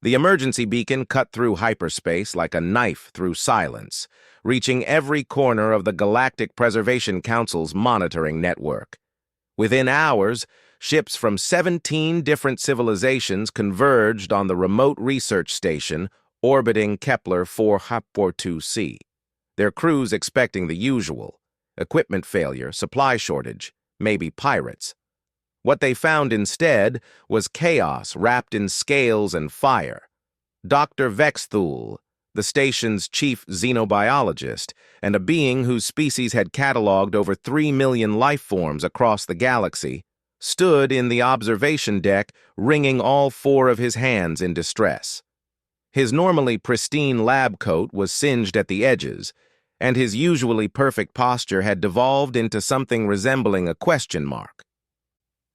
The emergency beacon cut through hyperspace like a knife through silence, reaching every corner of the Galactic Preservation Council's monitoring network. Within hours, ships from 17 different civilizations converged on the remote research station orbiting Kepler 442c, their crews expecting the usual: equipment failure, supply shortage, maybe pirates. What they found instead was chaos wrapped in scales and fire. Dr. Vexthul, the station's chief xenobiologist, and a being whose species had cataloged over 3 million life forms across the galaxy, stood in the observation deck, wringing all 4 of his hands in distress. His normally pristine lab coat was singed at the edges, and his usually perfect posture had devolved into something resembling a question mark.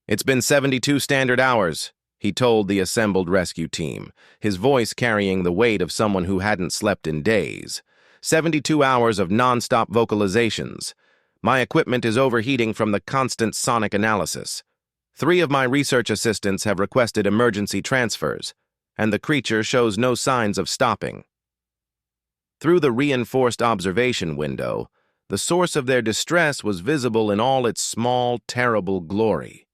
"It's been 72 standard hours," he told the assembled rescue team, his voice carrying the weight of someone who hadn't slept in days. 72 hours of non-stop vocalizations. My equipment is overheating from the constant sonic analysis. 3 of my research assistants have requested emergency transfers, and the creature shows no signs of stopping. Through the reinforced observation window, the source of their distress was visible in all its small, terrible glory.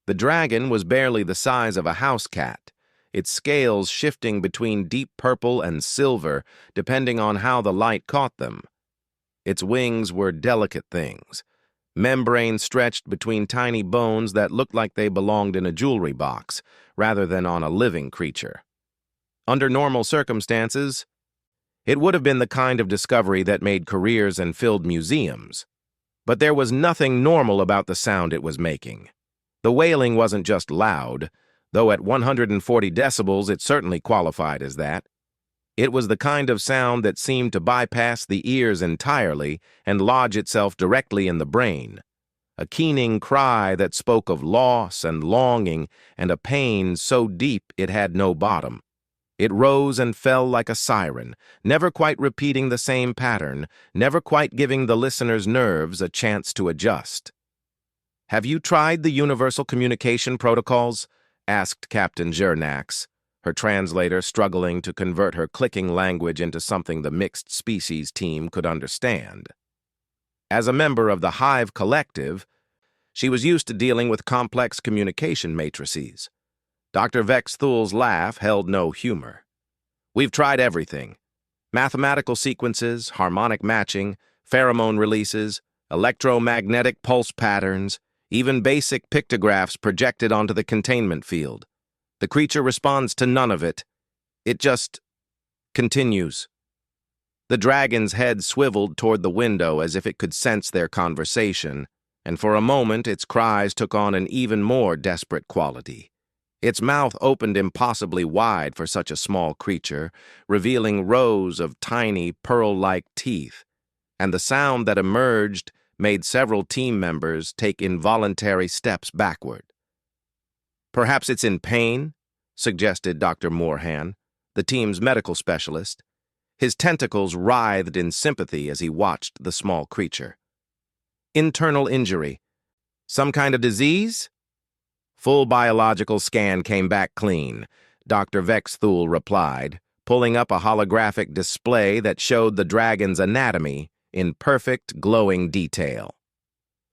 The dragon was barely the size of a house cat, its scales shifting between deep purple and silver depending on how the light caught them. Its wings were delicate things, membranes stretched between tiny bones that looked like they belonged in a jewelry box rather than on a living creature. Under normal circumstances, it would have been the kind of discovery that made careers and filled museums. But there was nothing normal about the sound it was making. The wailing wasn't just loud, though at 140 decibels it certainly qualified as that. It was the kind of sound that seemed to bypass the ears entirely and lodge itself directly in the brain. A keening cry that spoke of loss and longing and a pain so deep it had no bottom. It rose and fell like a siren, never quite repeating the same pattern, never quite giving the listener's nerves a chance to adjust. "Have you tried the universal communication protocols?" asked Captain Jernax, her translator struggling to convert her clicking language into something the mixed species team could understand. As a member of the Hive Collective, she was used to dealing with complex communication matrices. Dr. Vexthul's laugh held no humor. "We've tried everything. Mathematical sequences, harmonic matching, pheromone releases, electromagnetic pulse patterns, even basic pictographs projected onto the containment field. The creature responds to none of it. It just continues." The dragon's head swiveled toward the window as if it could sense their conversation, and for a moment its cries took on an even more desperate quality. Its mouth opened impossibly wide for such a small creature, revealing rows of tiny, pearl-like teeth, and the sound that emerged made several team members take involuntary steps backward. "Perhaps it's in pain," suggested Dr. Moorhan, the team's medical specialist. His tentacles writhed in sympathy as he watched the small creature. "Internal injury. Some kind of disease?" "Full biological scan came back clean," Dr. Vexthul replied, pulling up a holographic display that showed the dragon's anatomy in perfect, glowing detail.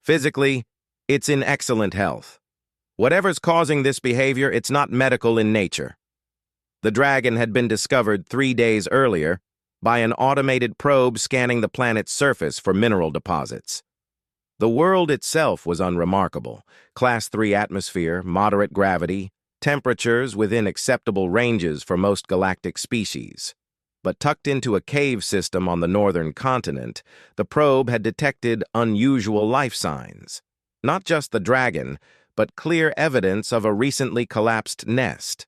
"Physically, it's in excellent health. Whatever's causing this behavior, it's not medical in nature." The dragon had been discovered 3 days earlier by an automated probe scanning the planet's surface for mineral deposits. The world itself was unremarkable. Class 3 atmosphere, moderate gravity, temperatures within acceptable ranges for most galactic species. But tucked into a cave system on the northern continent, the probe had detected unusual life signs. Not just the dragon, but clear evidence of a recently collapsed nest.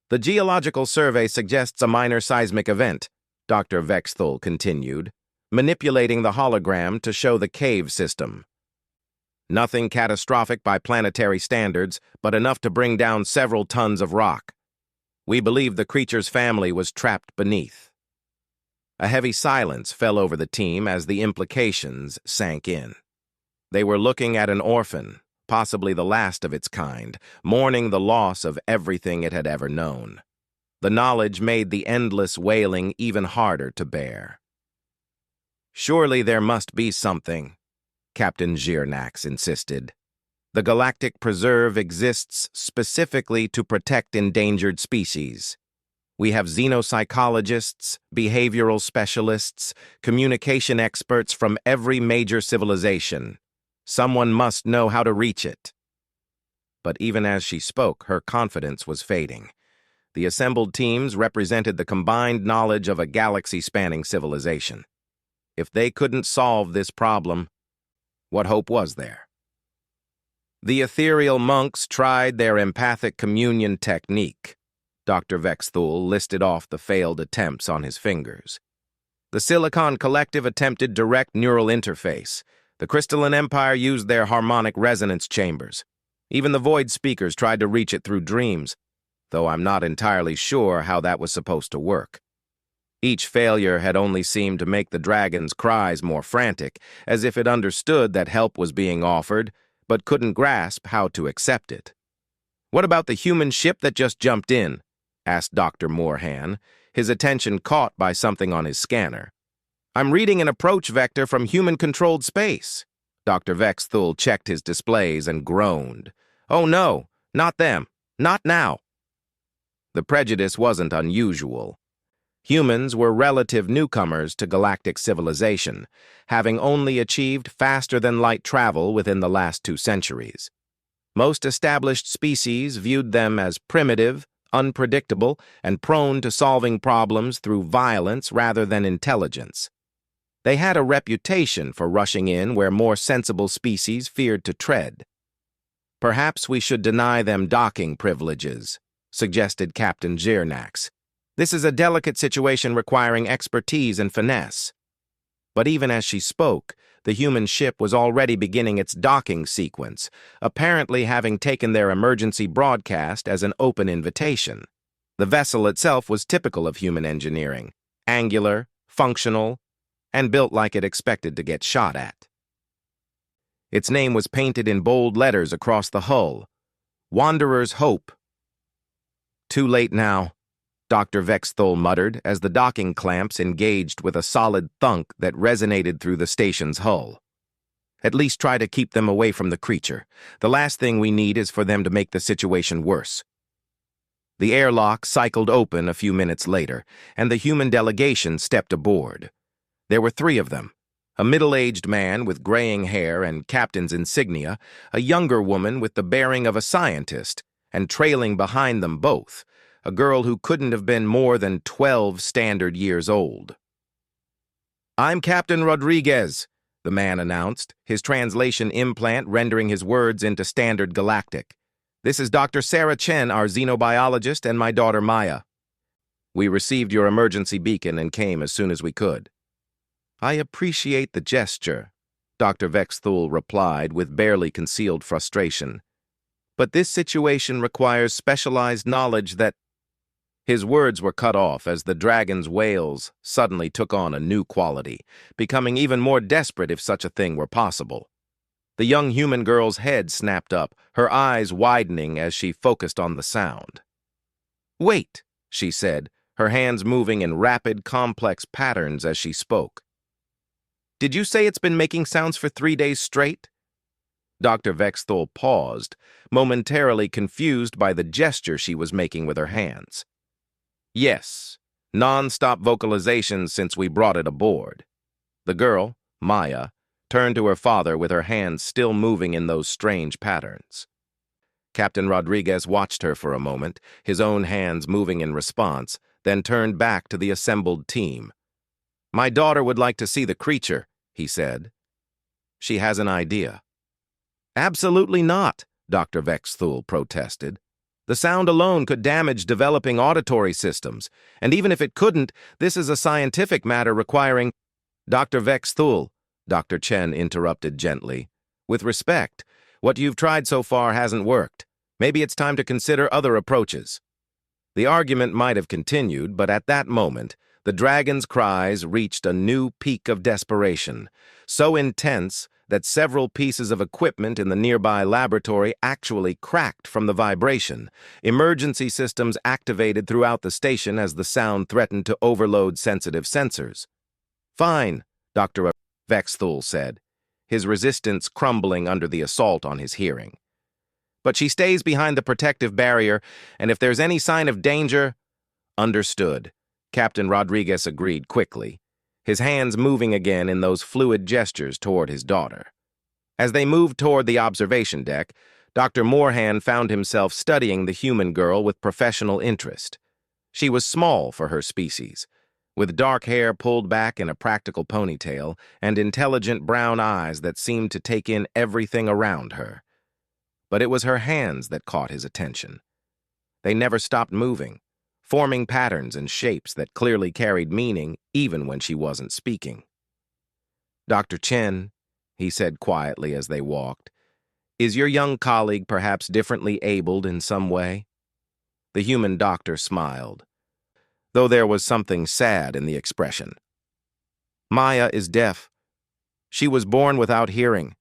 "The geological survey suggests a minor seismic event," Dr. Vexthul continued, manipulating the hologram to show the cave system. "Nothing catastrophic by planetary standards, but enough to bring down several tons of rock. We believe the creature's family was trapped beneath." A heavy silence fell over the team as the implications sank in. They were looking at an orphan, possibly the last of its kind, mourning the loss of everything it had ever known. The knowledge made the endless wailing even harder to bear. "Surely there must be something," Captain Girnax insisted. "The Galactic Preserve exists specifically to protect endangered species. We have xenopsychologists, behavioral specialists, communication experts from every major civilization. Someone must know how to reach it." But even as she spoke, her confidence was fading. The assembled teams represented the combined knowledge of a galaxy-spanning civilization. If they couldn't solve this problem, what hope was there? The ethereal monks tried their empathic communion technique. Dr. Vexthul listed off the failed attempts on his fingers. The Silicon Collective attempted direct neural interface. The Crystalline Empire used their harmonic resonance chambers. Even the Void Speakers tried to reach it through dreams, though I'm not entirely sure how that was supposed to work. Each failure had only seemed to make the dragon's cries more frantic, as if it understood that help was being offered, but couldn't grasp how to accept it. "What about the human ship that just jumped in?" asked Dr. Moorhan, his attention caught by something on his scanner. "I'm reading an approach vector from human-controlled space." Dr. Vexthul checked his displays and groaned. "Oh no, not them, not now." The prejudice wasn't unusual. Humans were relative newcomers to galactic civilization, having only achieved faster-than-light travel within the last 2 centuries. Most established species viewed them as primitive, unpredictable, and prone to solving problems through violence rather than intelligence. They had a reputation for rushing in where more sensible species feared to tread. "Perhaps we should deny them docking privileges," suggested Captain Girnax. "This is a delicate situation requiring expertise and finesse." But even as she spoke, the human ship was already beginning its docking sequence, apparently having taken their emergency broadcast as an open invitation. The vessel itself was typical of human engineering, angular, functional, and built like it expected to get shot at. Its name was painted in bold letters across the hull: Wanderer's Hope. "Too late now," Dr. Vexthul muttered as the docking clamps engaged with a solid thunk that resonated through the station's hull. "At least try to keep them away from the creature. The last thing we need is for them to make the situation worse." The airlock cycled open a few minutes later, and the human delegation stepped aboard. There were 3 of them: a middle-aged man with graying hair and captain's insignia, a younger woman with the bearing of a scientist, and trailing behind them both, a girl who couldn't have been more than 12 standard years old. "I'm Captain Rodriguez," the man announced, his translation implant rendering his words into standard galactic. "This is Dr. Sarah Chen, our xenobiologist, and my daughter Maya. We received your emergency beacon and came as soon as we could." "I appreciate the gesture," Dr. Vexthul replied with barely concealed frustration. "But this situation requires specialized knowledge that—" His words were cut off as the dragon's wails suddenly took on a new quality, becoming even more desperate if such a thing were possible. The young human girl's head snapped up, her eyes widening as she focused on the sound. "Wait," she said, her hands moving in rapid, complex patterns as she spoke. "Did you say it's been making sounds for 3 days straight?" Dr. Vexthul paused, momentarily confused by the gesture she was making with her hands. "Yes, non-stop vocalizations since we brought it aboard." The girl, Maya, turned to her father with her hands still moving in those strange patterns. Captain Rodriguez watched her for a moment, his own hands moving in response, then turned back to the assembled team. "My daughter would like to see the creature," he said. "She has an idea." "Absolutely not," Dr. Vexthul protested. "The sound alone could damage developing auditory systems, and even if it couldn't, this is a scientific matter requiring—" "Dr. Vexthul," Dr. Chen interrupted gently. "With respect, what you've tried so far hasn't worked. Maybe it's time to consider other approaches." The argument might have continued, but at that moment, the dragon's cries reached a new peak of desperation, so intense that several pieces of equipment in the nearby laboratory actually cracked from the vibration. Emergency systems activated throughout the station as the sound threatened to overload sensitive sensors. "Fine," Dr. Vexthul said, his resistance crumbling under the assault on his hearing. "But she stays behind the protective barrier, and if there's any sign of danger—" "Understood," Captain Rodriguez agreed quickly, his hands moving again in those fluid gestures toward his daughter. As they moved toward the observation deck, Dr. Moorhan found himself studying the human girl with professional interest. She was small for her species, with dark hair pulled back in a practical ponytail and intelligent brown eyes that seemed to take in everything around her. But it was her hands that caught his attention. They never stopped moving, forming patterns and shapes that clearly carried meaning even when she wasn't speaking. "Dr. Chen," he said quietly as they walked, "is your young colleague perhaps differently abled in some way?" The human doctor smiled, though there was something sad in the expression. "Maya is deaf. She was born without hearing.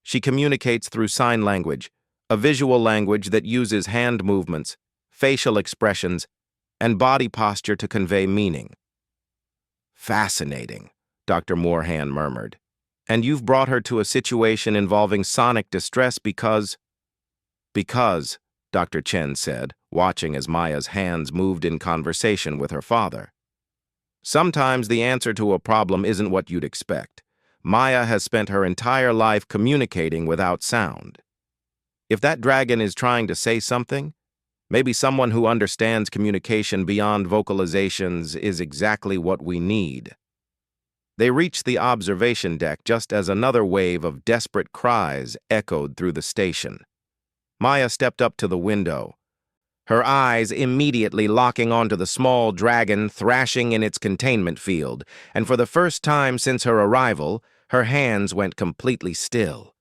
She communicates through sign language, a visual language that uses hand movements, facial expressions, and body posture to convey meaning." "Fascinating," Dr. Moorhan murmured. "And you've brought her to a situation involving sonic distress because—" "Because," Dr. Chen said, watching as Maya's hands moved in conversation with her father. "Sometimes the answer to a problem isn't what you'd expect. Maya has spent her entire life communicating without sound. If that dragon is trying to say something, maybe someone who understands communication beyond vocalizations is exactly what we need." They reached the observation deck just as another wave of desperate cries echoed through the station. Maya stepped up to the window, her eyes immediately locking onto the small dragon thrashing in its containment field, and for the first time since her arrival, her hands went completely still.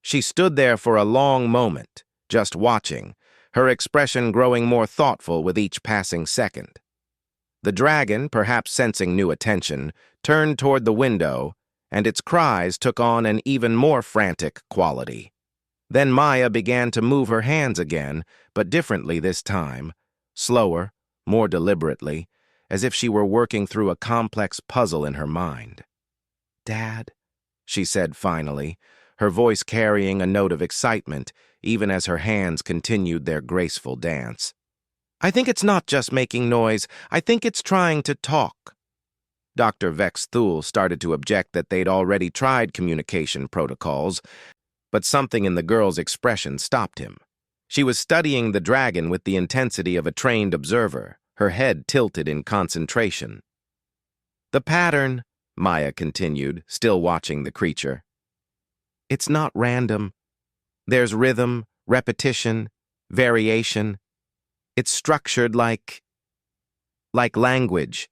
She stood there for a long moment, just watching, her expression growing more thoughtful with each passing second. The dragon, perhaps sensing new attention, turned toward the window, and its cries took on an even more frantic quality. Then Maya began to move her hands again, but differently this time, slower, more deliberately, as if she were working through a complex puzzle in her mind. "Dad," she said finally, her voice carrying a note of excitement, even as her hands continued their graceful dance. "I think it's not just making noise. I think it's trying to talk." Dr. Vexthul started to object that they'd already tried communication protocols, but something in the girl's expression stopped him. She was studying the dragon with the intensity of a trained observer, her head tilted in concentration. "The pattern," Maya continued, still watching the creature. "It's not random. There's rhythm, repetition, variation. It's structured like language.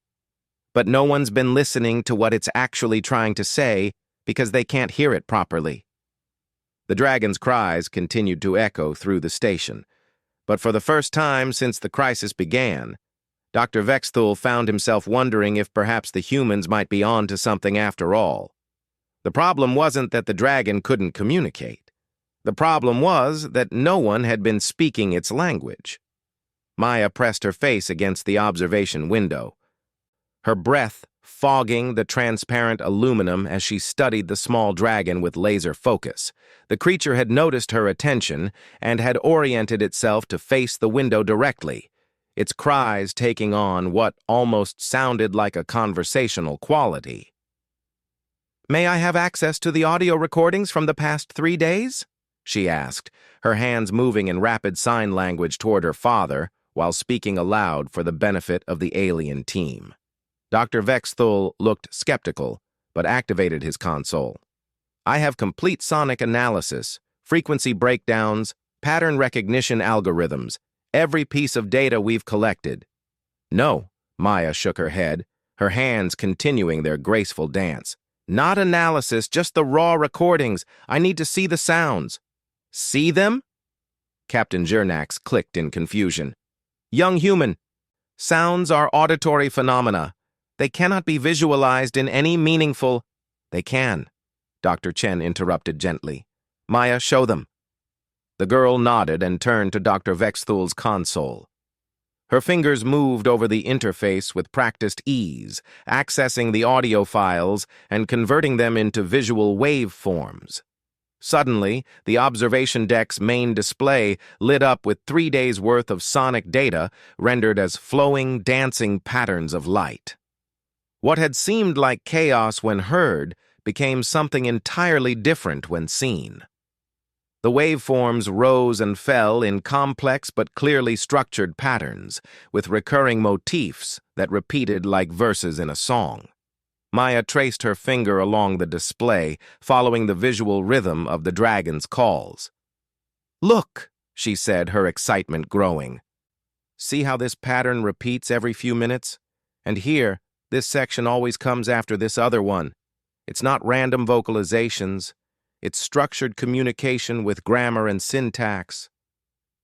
But no one's been listening to what it's actually trying to say because they can't hear it properly." The dragon's cries continued to echo through the station, but for the first time since the crisis began, Dr. Vexthul found himself wondering if perhaps the humans might be on to something after all. The problem wasn't that the dragon couldn't communicate. The problem was that no one had been speaking its language. Maya pressed her face against the observation window, her breath fogging the transparent aluminum as she studied the small dragon with laser focus. The creature had noticed her attention and had oriented itself to face the window directly, its cries taking on what almost sounded like a conversational quality. "May I have access to the audio recordings from the past 3 days?" she asked, her hands moving in rapid sign language toward her father while speaking aloud for the benefit of the alien team. Dr. Vexthul looked skeptical, but activated his console. "I have complete sonic analysis, frequency breakdowns, pattern recognition algorithms, every piece of data we've collected." "No," Maya shook her head, her hands continuing their graceful dance. "Not analysis, just the raw recordings. I need to see the sounds." "See them?" Captain Jernax clicked in confusion. "Young human, sounds are auditory phenomena. They cannot be visualized in any meaningful—" "They can," Dr. Chen interrupted gently. Maya, show them. The girl nodded and turned to Dr. Vexthul's console. Her fingers moved over the interface with practiced ease, accessing the audio files and converting them into visual waveforms. Suddenly, the observation deck's main display lit up with 3 days' worth of sonic data rendered as flowing, dancing patterns of light. What had seemed like chaos when heard became something entirely different when seen. The waveforms rose and fell in complex but clearly structured patterns, with recurring motifs that repeated like verses in a song. Maya traced her finger along the display, following the visual rhythm of the dragon's calls. Look, she said, her excitement growing. See how this pattern repeats every few minutes? And here, this section always comes after this other one. It's not random vocalizations. It's structured communication with grammar and syntax.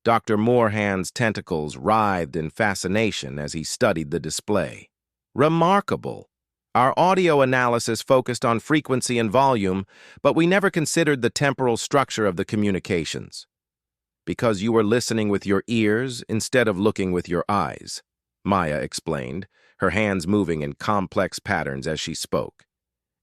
Dr. Moorhand's tentacles writhed in fascination as he studied the display. Remarkable! Our audio analysis focused on frequency and volume, but we never considered the temporal structure of the communications. Because you were listening with your ears instead of looking with your eyes, Maya explained, her hands moving in complex patterns as she spoke.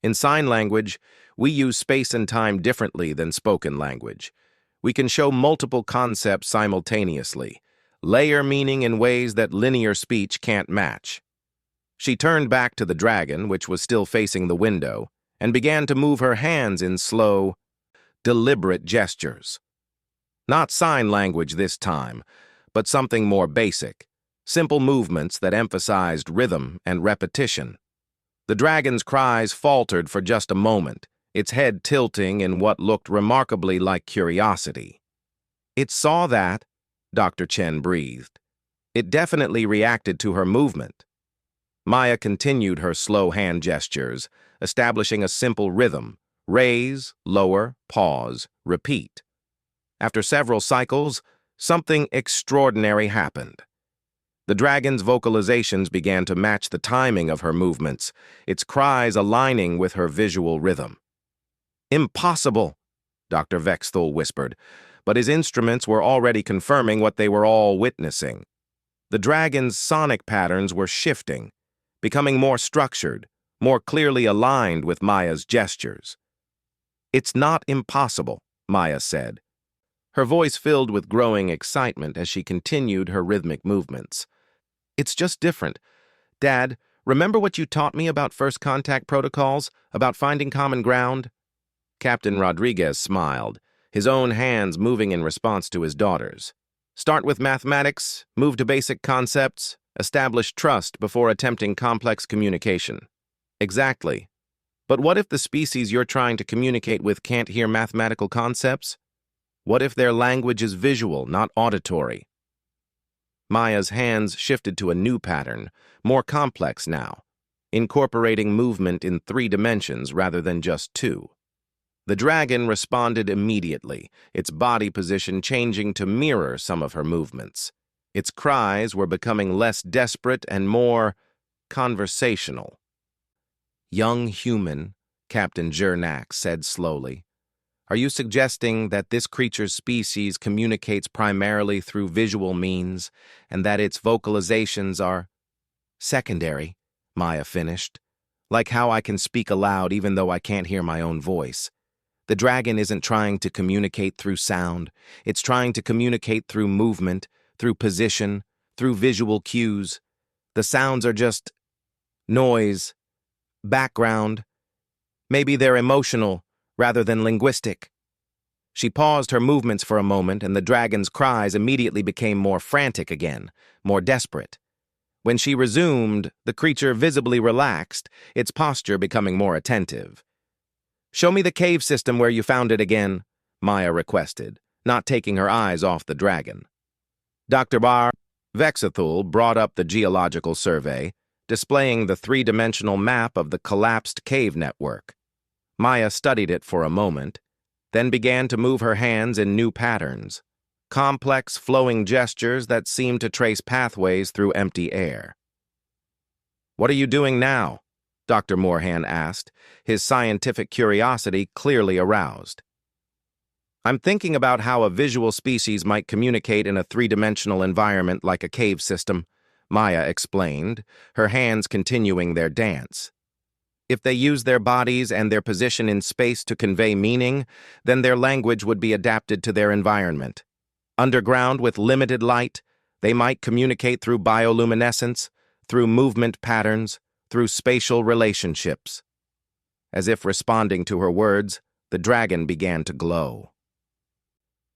In sign language, we use space and time differently than spoken language. We can show multiple concepts simultaneously, layer meaning in ways that linear speech can't match. She turned back to the dragon, which was still facing the window, and began to move her hands in slow, deliberate gestures. Not sign language this time, but something more basic, simple movements that emphasized rhythm and repetition. The dragon's cries faltered for just a moment, its head tilting in what looked remarkably like curiosity. It saw that, Dr. Chen breathed. It definitely reacted to her movement. Maya continued her slow hand gestures, establishing a simple rhythm: raise, lower, pause, repeat. After several cycles, something extraordinary happened. The dragon's vocalizations began to match the timing of her movements, its cries aligning with her visual rhythm. Impossible, Dr. Vexthul whispered, but his instruments were already confirming what they were all witnessing. The dragon's sonic patterns were shifting, becoming more structured, more clearly aligned with Maya's gestures. It's not impossible, Maya said, her voice filled with growing excitement as she continued her rhythmic movements. It's just different. Dad, remember what you taught me about first contact protocols, about finding common ground? Captain Rodriguez smiled, his own hands moving in response to his daughter's. Start with mathematics, move to basic concepts, establish trust before attempting complex communication. Exactly. But what if the species you're trying to communicate with can't hear mathematical concepts? What if their language is visual, not auditory? Maya's hands shifted to a new pattern, more complex now, incorporating movement in 3 dimensions rather than just 2. The dragon responded immediately, its body position changing to mirror some of her movements. Its cries were becoming less desperate and more conversational. Young human, Captain Jernak said slowly. Are you suggesting that this creature's species communicates primarily through visual means, and that its vocalizations are secondary? Maya finished. Like how I can speak aloud even though I can't hear my own voice. The dragon isn't trying to communicate through sound. It's trying to communicate through movement, through position, through visual cues. The sounds are just noise, background. Maybe they're emotional rather than linguistic. She paused her movements for a moment, and the dragon's cries immediately became more frantic again, more desperate. When she resumed, the creature visibly relaxed, its posture becoming more attentive. Show me the cave system where you found it again, Maya requested, not taking her eyes off the dragon. Dr. Vexthul brought up the geological survey, displaying the 3-dimensional map of the collapsed cave network. Maya studied it for a moment, then began to move her hands in new patterns, complex flowing gestures that seemed to trace pathways through empty air. What are you doing now? Dr. Moorhan asked, his scientific curiosity clearly aroused. I'm thinking about how a visual species might communicate in a three-dimensional environment like a cave system, Maya explained, her hands continuing their dance. If they use their bodies and their position in space to convey meaning, then their language would be adapted to their environment. Underground with limited light, they might communicate through bioluminescence, through movement patterns, through spatial relationships. As if responding to her words, the dragon began to glow.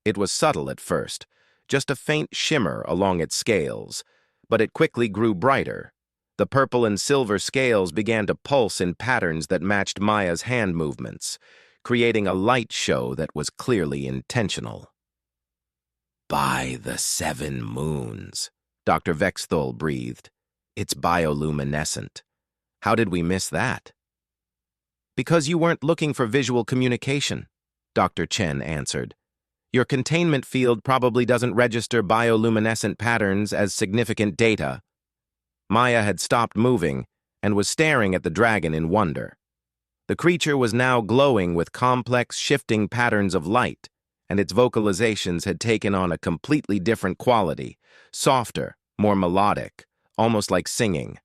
It was subtle at first, just a faint shimmer along its scales, but it quickly grew brighter. The purple and silver scales began to pulse in patterns that matched Maya's hand movements, creating a light show that was clearly intentional. By the 7 moons, Dr. Vexthul breathed. It's bioluminescent. How did we miss that? Because you weren't looking for visual communication, Dr. Chen answered. Your containment field probably doesn't register bioluminescent patterns as significant data. Maya had stopped moving and was staring at the dragon in wonder. The creature was now glowing with complex, shifting patterns of light, and its vocalizations had taken on a completely different quality, softer, more melodic, almost like singing.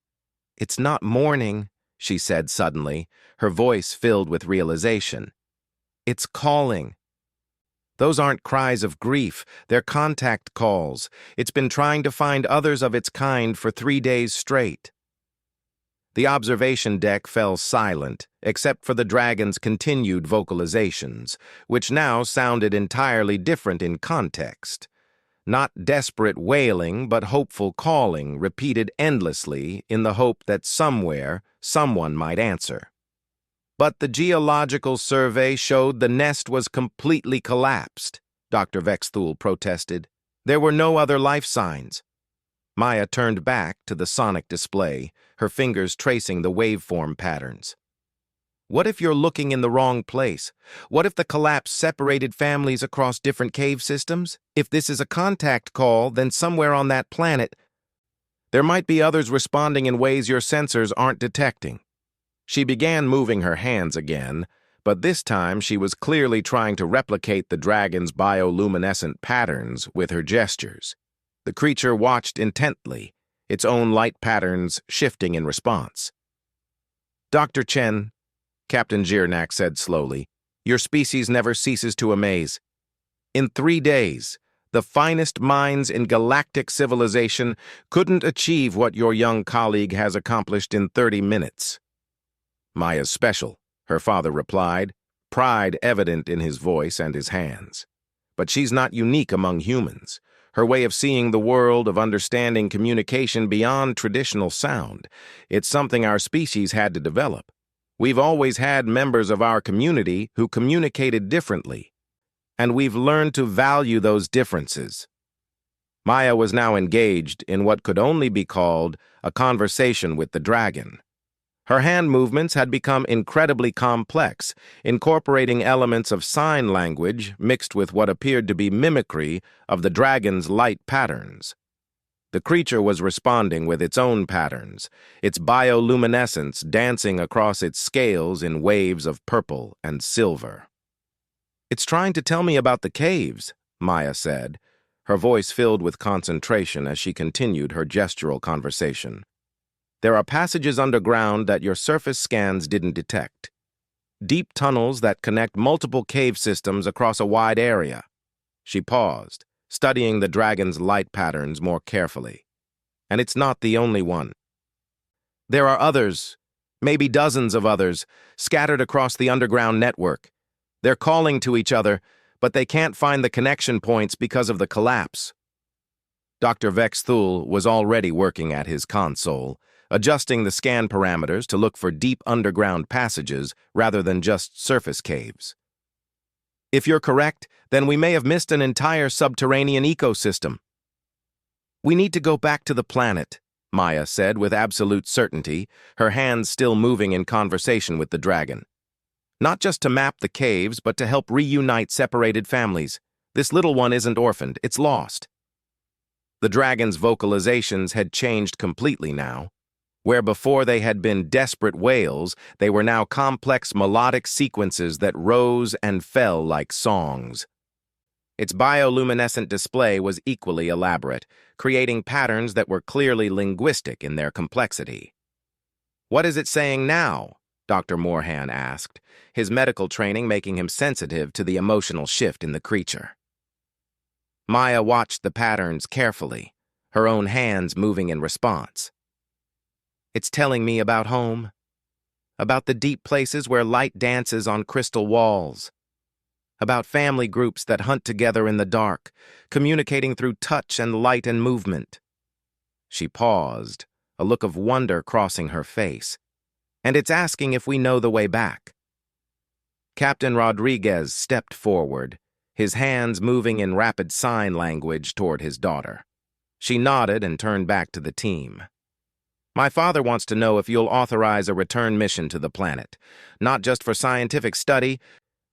It's not mourning, she said suddenly, her voice filled with realization. It's calling. Those aren't cries of grief, they're contact calls. It's been trying to find others of its kind for 3 days straight. The observation deck fell silent, except for the dragon's continued vocalizations, which now sounded entirely different in context. Not desperate wailing, but hopeful calling, repeated endlessly in the hope that somewhere, someone might answer. But the geological survey showed the nest was completely collapsed, Dr. Vexthul protested. There were no other life signs. Maya turned back to the sonic display, her fingers tracing the waveform patterns. What if you're looking in the wrong place? What if the collapse separated families across different cave systems? If this is a contact call, then somewhere on that planet, there might be others responding in ways your sensors aren't detecting. She began moving her hands again, but this time she was clearly trying to replicate the dragon's bioluminescent patterns with her gestures. The creature watched intently, its own light patterns shifting in response. Dr. Chen, Captain Girnak said slowly, your species never ceases to amaze. In 3 days, the finest minds in galactic civilization couldn't achieve what your young colleague has accomplished in 30 minutes. Maya's special, her father replied, pride evident in his voice and his hands. But she's not unique among humans. Her way of seeing the world, of understanding communication beyond traditional sound, it's something our species had to develop. We've always had members of our community who communicated differently, and we've learned to value those differences. Maya was now engaged in what could only be called a conversation with the dragon. Her hand movements had become incredibly complex, incorporating elements of sign language mixed with what appeared to be mimicry of the dragon's light patterns. The creature was responding with its own patterns, its bioluminescence dancing across its scales in waves of purple and silver. It's trying to tell me about the caves, Maya said, her voice filled with concentration as she continued her gestural conversation. There are passages underground that your surface scans didn't detect. Deep tunnels that connect multiple cave systems across a wide area. She paused, studying the dragon's light patterns more carefully. And it's not the only one. There are others, maybe dozens of others, scattered across the underground network. They're calling to each other, but they can't find the connection points because of the collapse. Dr. Vexthul was already working at his console, adjusting the scan parameters to look for deep underground passages rather than just surface caves. If you're correct, then we may have missed an entire subterranean ecosystem. We need to go back to the planet, Maya said with absolute certainty, her hands still moving in conversation with the dragon. Not just to map the caves, but to help reunite separated families. This little one isn't orphaned, it's lost. The dragon's vocalizations had changed completely now. Where before they had been desperate wails, they were now complex melodic sequences that rose and fell like songs. Its bioluminescent display was equally elaborate, creating patterns that were clearly linguistic in their complexity. "What is it saying now?" Dr. Moorhan asked, his medical training making him sensitive to the emotional shift in the creature. Maya watched the patterns carefully, her own hands moving in response. "It's telling me about home, about the deep places where light dances on crystal walls, about family groups that hunt together in the dark, communicating through touch and light and movement." She paused, a look of wonder crossing her face. "And it's asking if we know the way back." Captain Rodriguez stepped forward, his hands moving in rapid sign language toward his daughter. She nodded and turned back to the team. "My father wants to know if you'll authorize a return mission to the planet, not just for scientific study,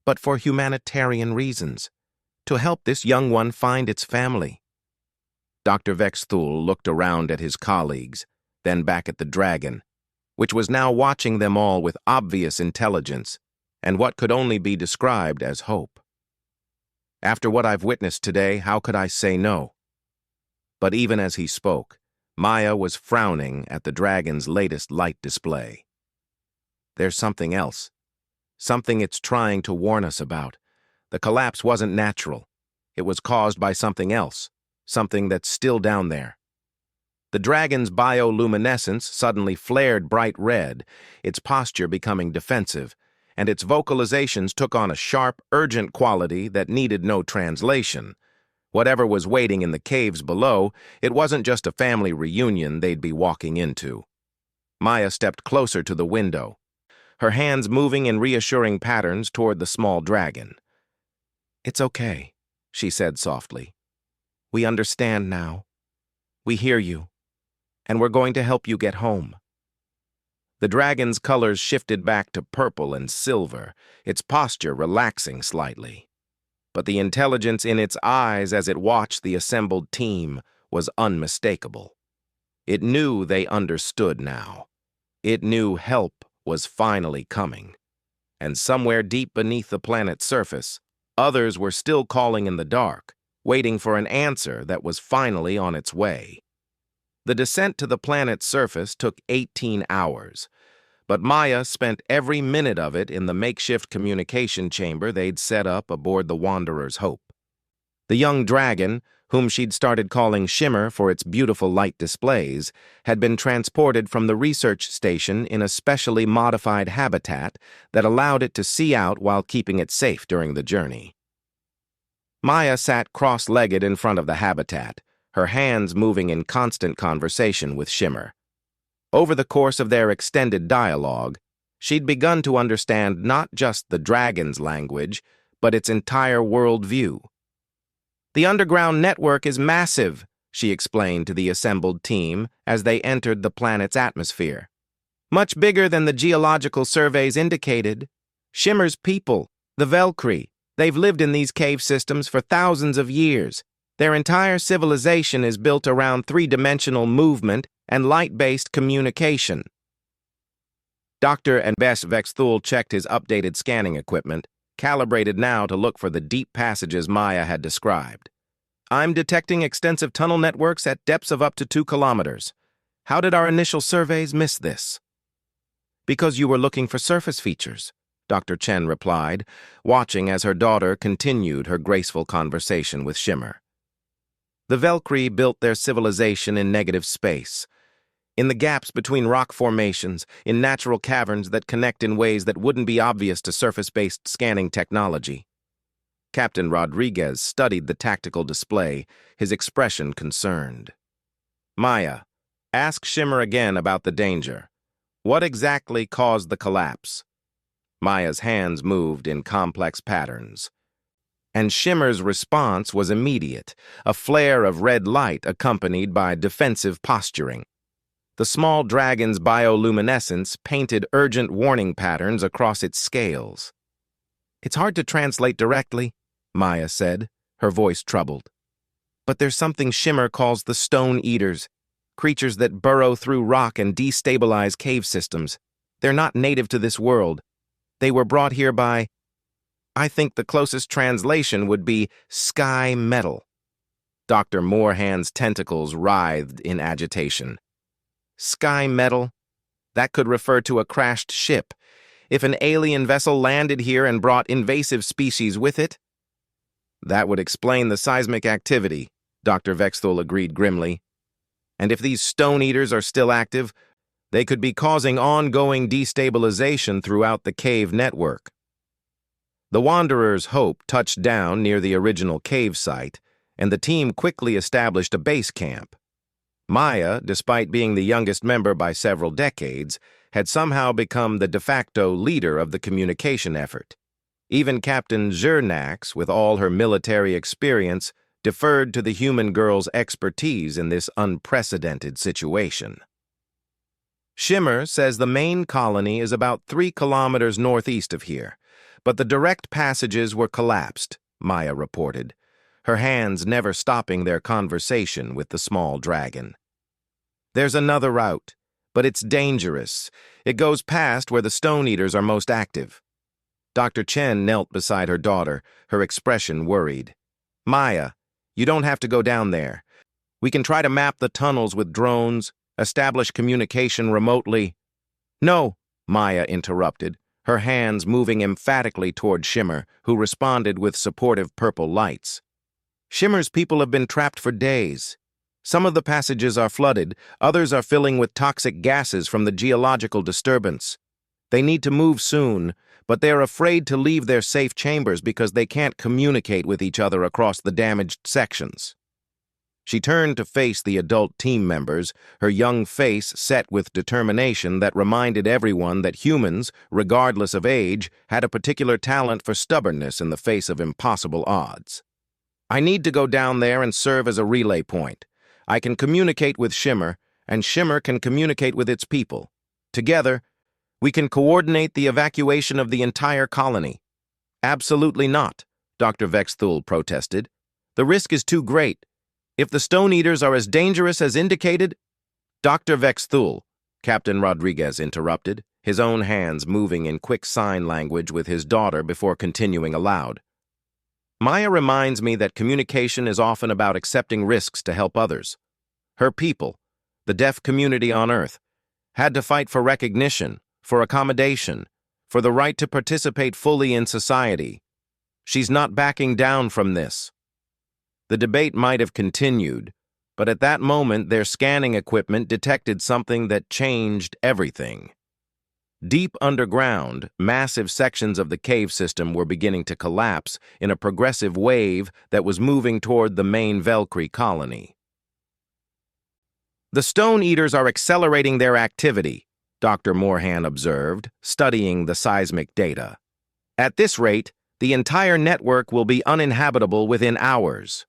but for humanitarian reasons, to help this young one find its family." Dr. Vexthul looked around at his colleagues, then back at the dragon, which was now watching them all with obvious intelligence and what could only be described as hope. "After what I've witnessed today, how could I say no?" But even as he spoke, Maya was frowning at the dragon's latest light display. "There's something else. Something it's trying to warn us about. The collapse wasn't natural. It was caused by something else, something that's still down there." The dragon's bioluminescence suddenly flared bright red, its posture becoming defensive, and its vocalizations took on a sharp, urgent quality that needed no translation. Whatever was waiting in the caves below, it wasn't just a family reunion they'd be walking into. Maya stepped closer to the window, her hands moving in reassuring patterns toward the small dragon. "It's okay," she said softly. "We understand now. We hear you, and we're going to help you get home." The dragon's colors shifted back to purple and silver, its posture relaxing slightly. But the intelligence in its eyes as it watched the assembled team was unmistakable. It knew they understood now. It knew help was finally coming. And somewhere deep beneath the planet's surface, others were still calling in the dark, waiting for an answer that was finally on its way. The descent to the planet's surface took 18 hours, but Maya spent every minute of it in the makeshift communication chamber they'd set up aboard the Wanderer's Hope. The young dragon, whom she'd started calling Shimmer for its beautiful light displays, had been transported from the research station in a specially modified habitat that allowed it to see out while keeping it safe during the journey. Maya sat cross-legged in front of the habitat, her hands moving in constant conversation with Shimmer. Over the course of their extended dialogue, she'd begun to understand not just the dragon's language, but its entire worldview. "The underground network is massive," she explained to the assembled team as they entered the planet's atmosphere. "Much bigger than the geological surveys indicated. Shimmer's people, the Velcri, they've lived in these cave systems for thousands of years. Their entire civilization is built around three-dimensional movement and light-based communication." Dr. Vexthul checked his updated scanning equipment, calibrated now to look for the deep passages Maya had described. "I'm detecting extensive tunnel networks at depths of up to 2 kilometers. How did our initial surveys miss this?" "Because you were looking for surface features," Dr. Chen replied, watching as her daughter continued her graceful conversation with Shimmer. "The Velcri built their civilization in negative space, in the gaps between rock formations, in natural caverns that connect in ways that wouldn't be obvious to surface-based scanning technology." Captain Rodriguez studied the tactical display, his expression concerned. "Maya, ask Shimmer again about the danger. What exactly caused the collapse?" Maya's hands moved in complex patterns. And Shimmer's response was immediate, a flare of red light accompanied by defensive posturing. The small dragon's bioluminescence painted urgent warning patterns across its scales. "It's hard to translate directly," Maya said, her voice troubled. "But there's something Shimmer calls the Stone Eaters. creatures that burrow through rock and destabilize cave systems. They're not native to this world. They were brought here by, I think the closest translation would be sky metal. Dr. Moorhan's tentacles writhed in agitation. Sky metal? That could refer to a crashed ship. If an alien vessel landed here and brought invasive species with it? That would explain the seismic activity, Dr. Vexthul agreed grimly. And if these stone eaters are still active, they could be causing ongoing destabilization throughout the cave network. The Wanderer's Hope touched down near the original cave site, and the team quickly established a base camp. Maya, despite being the youngest member by several decades, had somehow become the de facto leader of the communication effort. Even Captain Zernax, with all her military experience, deferred to the human girl's expertise in this unprecedented situation. Shimmer says the main colony is about 3 kilometers northeast of here, but the direct passages were collapsed, Maya reported, her hands never stopping their conversation with the small dragon. There's another route, but it's dangerous. It goes past where the Stone Eaters are most active. Dr. Chen knelt beside her daughter, her expression worried. Maya, you don't have to go down there. We can try to map the tunnels with drones, establish communication remotely. No, Maya interrupted, her hands moving emphatically toward Shimmer, who responded with supportive purple lights. Shimmer's people have been trapped for days. Some of the passages are flooded, others are filling with toxic gases from the geological disturbance. They need to move soon, but they're afraid to leave their safe chambers because they can't communicate with each other across the damaged sections. She turned to face the adult team members, her young face set with determination that reminded everyone that humans, regardless of age, had a particular talent for stubbornness in the face of impossible odds. I need to go down there and serve as a relay point. I can communicate with Shimmer, and Shimmer can communicate with its people. Together, we can coordinate the evacuation of the entire colony. Absolutely not, Dr. Vexthul protested. The risk is too great. If the Stone Eaters are as dangerous as indicated... Dr. Vexthul, Captain Rodriguez interrupted, his own hands moving in quick sign language with his daughter before continuing aloud. Maya reminds me that communication is often about accepting risks to help others. Her people, the deaf community on Earth, had to fight for recognition, for accommodation, for the right to participate fully in society. She's not backing down from this. The debate might have continued, but at that moment their scanning equipment detected something that changed everything. Deep underground, massive sections of the cave system were beginning to collapse in a progressive wave that was moving toward the main Velcri colony. The Stone Eaters are accelerating their activity, Dr. Moorhan observed, studying the seismic data. At this rate, the entire network will be uninhabitable within hours.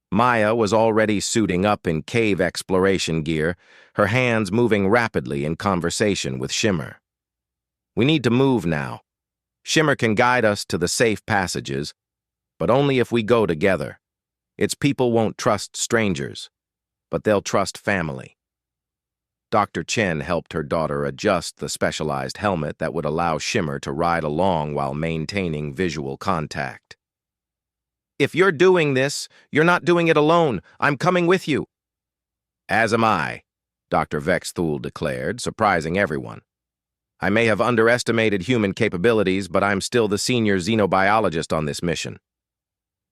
Maya was already suiting up in cave exploration gear, her hands moving rapidly in conversation with Shimmer. We need to move now. Shimmer can guide us to the safe passages, but only if we go together. Its people won't trust strangers, but they'll trust family. Dr. Chen helped her daughter adjust the specialized helmet that would allow Shimmer to ride along while maintaining visual contact. If you're doing this, you're not doing it alone. I'm coming with you. As am I, Dr. Vexthul declared, surprising everyone. I may have underestimated human capabilities, but I'm still the senior xenobiologist on this mission.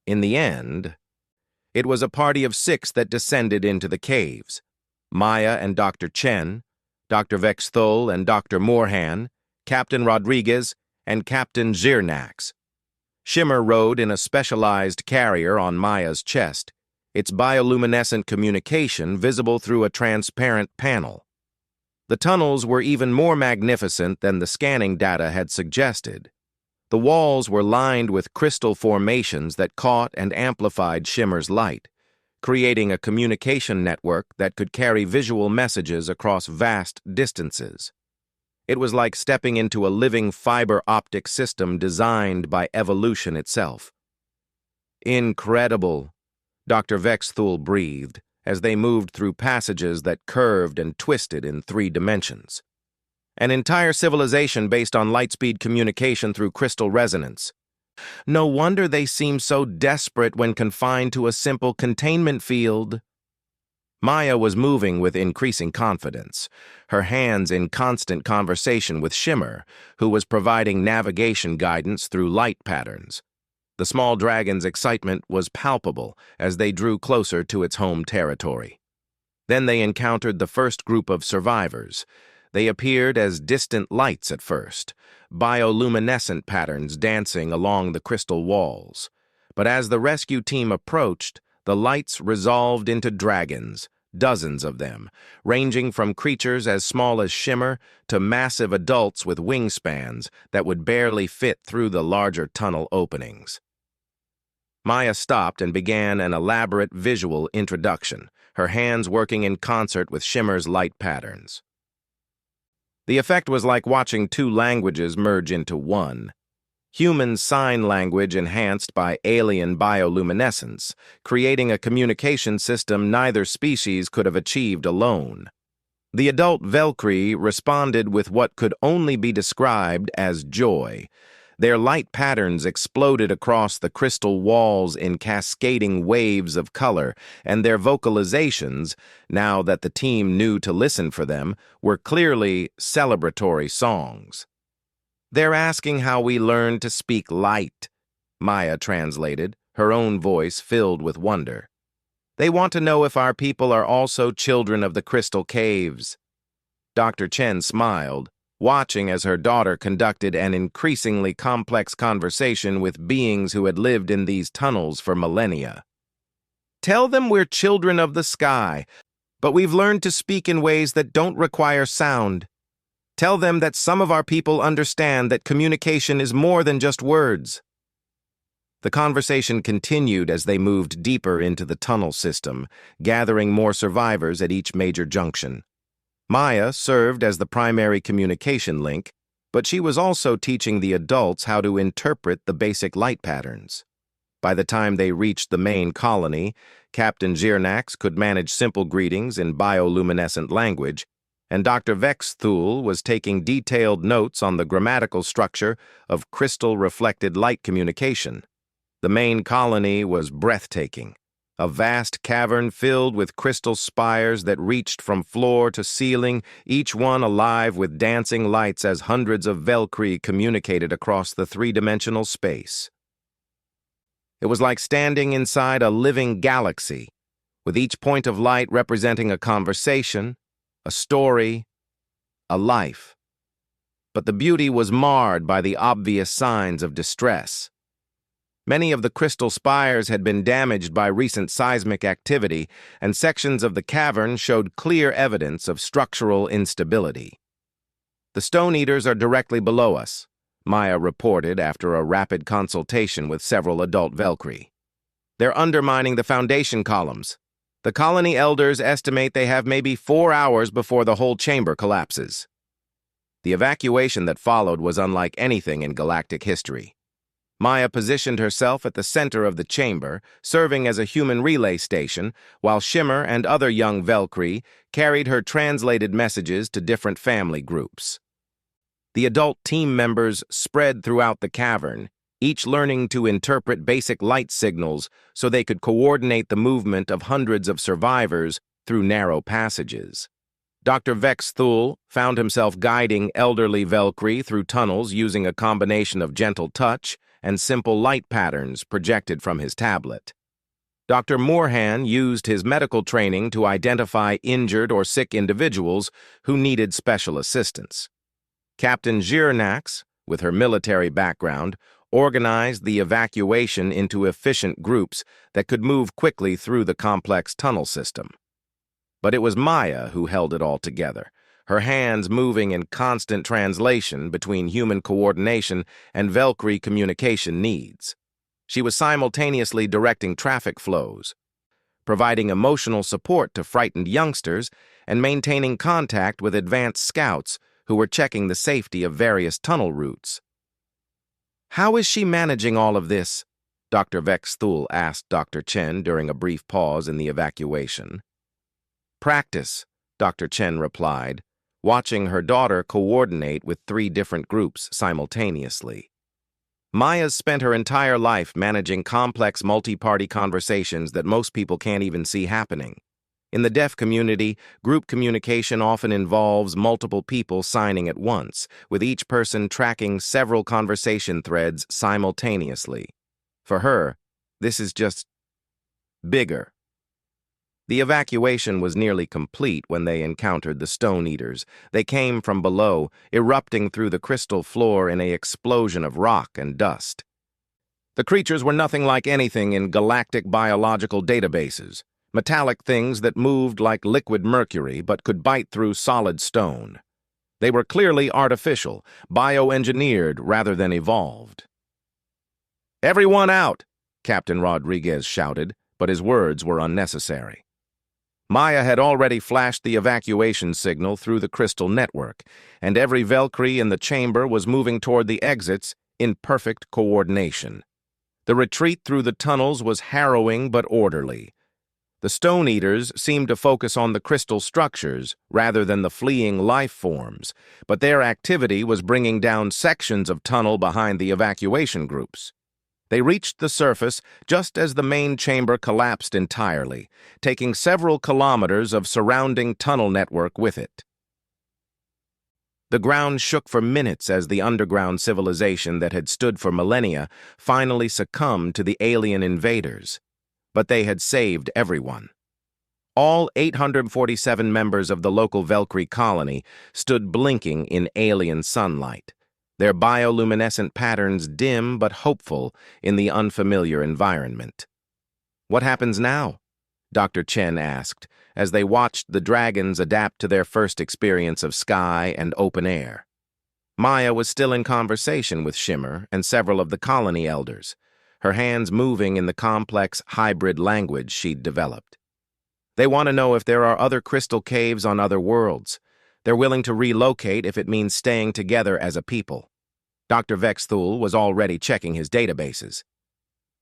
In the end, it was a party of 6 that descended into the caves. Maya and Dr. Chen, Dr. Vexthul and Dr. Moorhan, Captain Rodriguez, and Captain Zernax. Shimmer rode in a specialized carrier on Maya's chest, its bioluminescent communication visible through a transparent panel. The tunnels were even more magnificent than the scanning data had suggested. The walls were lined with crystal formations that caught and amplified Shimmer's light, creating a communication network that could carry visual messages across vast distances. It was like stepping into a living fiber optic system designed by evolution itself. Incredible, Dr. Vexthul breathed as they moved through passages that curved and twisted in 3 dimensions. An entire civilization based on lightspeed communication through crystal resonance. No wonder they seemed so desperate when confined to a simple containment field. Maya was moving with increasing confidence, her hands in constant conversation with Shimmer, who was providing navigation guidance through light patterns. The small dragon's excitement was palpable as they drew closer to its home territory. Then they encountered the first group of survivors. They appeared as distant lights at first, bioluminescent patterns dancing along the crystal walls. But as the rescue team approached, the lights resolved into dragons, dozens of them, ranging from creatures as small as Shimmer to massive adults with wingspans that would barely fit through the larger tunnel openings. Maya stopped and began an elaborate visual introduction, her hands working in concert with Shimmer's light patterns. The effect was like watching 2 languages merge into one. Human sign language enhanced by alien bioluminescence, creating a communication system neither species could have achieved alone. The adult Valkyrie responded with what could only be described as joy. Their light patterns exploded across the crystal walls in cascading waves of color, and their vocalizations, now that the team knew to listen for them, were clearly celebratory songs. "They're asking how we learned to speak light," Maya translated, her own voice filled with wonder. "They want to know if our people are also children of the crystal caves." Dr. Chen smiled, watching as her daughter conducted an increasingly complex conversation with beings who had lived in these tunnels for millennia. "Tell them we're children of the sky, but we've learned to speak in ways that don't require sound. Tell them that some of our people understand that communication is more than just words." The conversation continued as they moved deeper into the tunnel system, gathering more survivors at each major junction. Maya served as the primary communication link, but she was also teaching the adults how to interpret the basic light patterns. By the time they reached the main colony, Captain Zirnax could manage simple greetings in bioluminescent language, and Dr. Vexthul was taking detailed notes on the grammatical structure of crystal-reflected light communication. The main colony was breathtaking. A vast cavern filled with crystal spires that reached from floor to ceiling, each one alive with dancing lights as hundreds of Valkyrie communicated across the 3-dimensional space. It was like standing inside a living galaxy, with each point of light representing a conversation, a story, a life. But the beauty was marred by the obvious signs of distress. Many of the crystal spires had been damaged by recent seismic activity, and sections of the cavern showed clear evidence of structural instability. "The Stone Eaters are directly below us," Maya reported after a rapid consultation with several adult Valkyrie. "They're undermining the foundation columns. The colony elders estimate they have maybe 4 hours before the whole chamber collapses." The evacuation that followed was unlike anything in galactic history. Maya positioned herself at the center of the chamber, serving as a human relay station, while Shimmer and other young Valkyrie carried her translated messages to different family groups. The adult team members spread throughout the cavern, each learning to interpret basic light signals so they could coordinate the movement of hundreds of survivors through narrow passages. Dr. Vexthul found himself guiding elderly Valkyrie through tunnels using a combination of gentle touch and simple light patterns projected from his tablet. Dr. Moorhan used his medical training to identify injured or sick individuals who needed special assistance. Captain Zirnax, with her military background, organized the evacuation into efficient groups that could move quickly through the complex tunnel system. But it was Maya who held it all together, her hands moving in constant translation between human coordination and Valkyrie communication needs. She was simultaneously directing traffic flows, providing emotional support to frightened youngsters, and maintaining contact with advanced scouts who were checking the safety of various tunnel routes. "How is she managing all of this?" Dr. Vexthul asked Dr. Chen during a brief pause in the evacuation. Practice, Dr. Chen replied, watching her daughter coordinate with 3 different groups simultaneously. Maya's spent her entire life managing complex multi-party conversations that most people can't even see happening. In the deaf community, group communication often involves multiple people signing at once, with each person tracking several conversation threads simultaneously. For her, this is just bigger. The evacuation was nearly complete when they encountered the Stone Eaters. They came from below, erupting through the crystal floor in an explosion of rock and dust. The creatures were nothing like anything in galactic biological databases, metallic things that moved like liquid mercury but could bite through solid stone. They were clearly artificial, bioengineered rather than evolved. "Everyone out!" Captain Rodriguez shouted, but his words were unnecessary. Maya had already flashed the evacuation signal through the crystal network, and every Valkyrie in the chamber was moving toward the exits in perfect coordination. The retreat through the tunnels was harrowing but orderly. The Stone Eaters seemed to focus on the crystal structures rather than the fleeing life forms, but their activity was bringing down sections of tunnel behind the evacuation groups. They reached the surface just as the main chamber collapsed entirely, taking several kilometers of surrounding tunnel network with it. The ground shook for minutes as the underground civilization that had stood for millennia finally succumbed to the alien invaders. But they had saved everyone. All 847 members of the local Valkyrie colony stood blinking in alien sunlight, their bioluminescent patterns dim but hopeful in the unfamiliar environment. "What happens now?" Dr. Chen asked, as they watched the dragons adapt to their first experience of sky and open air. Maya was still in conversation with Shimmer and several of the colony elders, her hands moving in the complex hybrid language she'd developed. "They want to know if there are other crystal caves on other worlds. They're willing to relocate if it means staying together as a people." Dr. Vexthul was already checking his databases.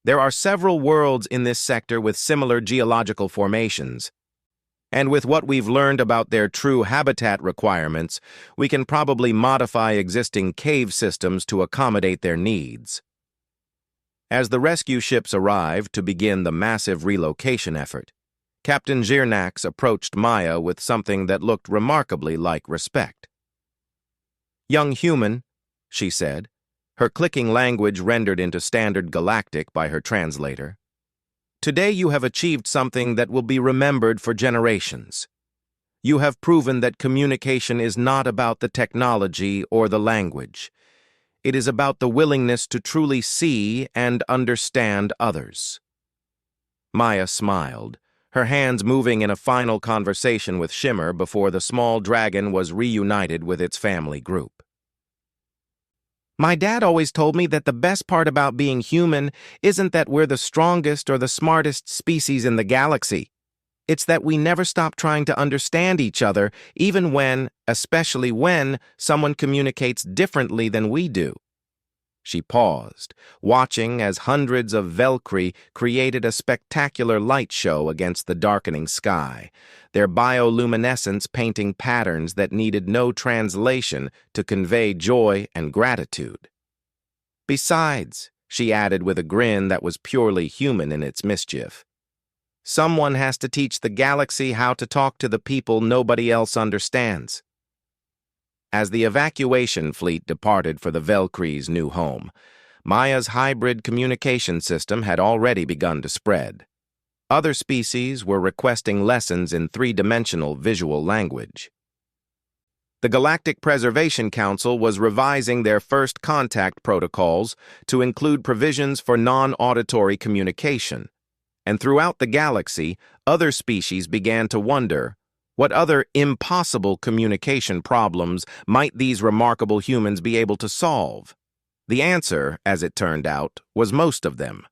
"There are several worlds in this sector with similar geological formations, and with what we've learned about their true habitat requirements, we can probably modify existing cave systems to accommodate their needs." As the rescue ships arrived to begin the massive relocation effort, Captain Zirnax approached Maya with something that looked remarkably like respect. "Young human," she said, her clicking language rendered into standard galactic by her translator, "today you have achieved something that will be remembered for generations. You have proven that communication is not about the technology or the language. It is about the willingness to truly see and understand others." Maya smiled, her hands moving in a final conversation with Shimmer before the small dragon was reunited with its family group. "My dad always told me that the best part about being human isn't that we're the strongest or the smartest species in the galaxy. It's that we never stop trying to understand each other, even when, especially when, someone communicates differently than we do." She paused, watching as hundreds of Valkyrie created a spectacular light show against the darkening sky, their bioluminescence painting patterns that needed no translation to convey joy and gratitude. "Besides," she added with a grin that was purely human in its mischief, "someone has to teach the galaxy how to talk to the people nobody else understands." As the evacuation fleet departed for the Valkyrie's new home, Maya's hybrid communication system had already begun to spread. Other species were requesting lessons in 3-dimensional visual language. The Galactic Preservation Council was revising their first contact protocols to include provisions for non-auditory communication, and throughout the galaxy, other species began to wonder, what other impossible communication problems might these remarkable humans be able to solve? The answer, as it turned out, was most of them.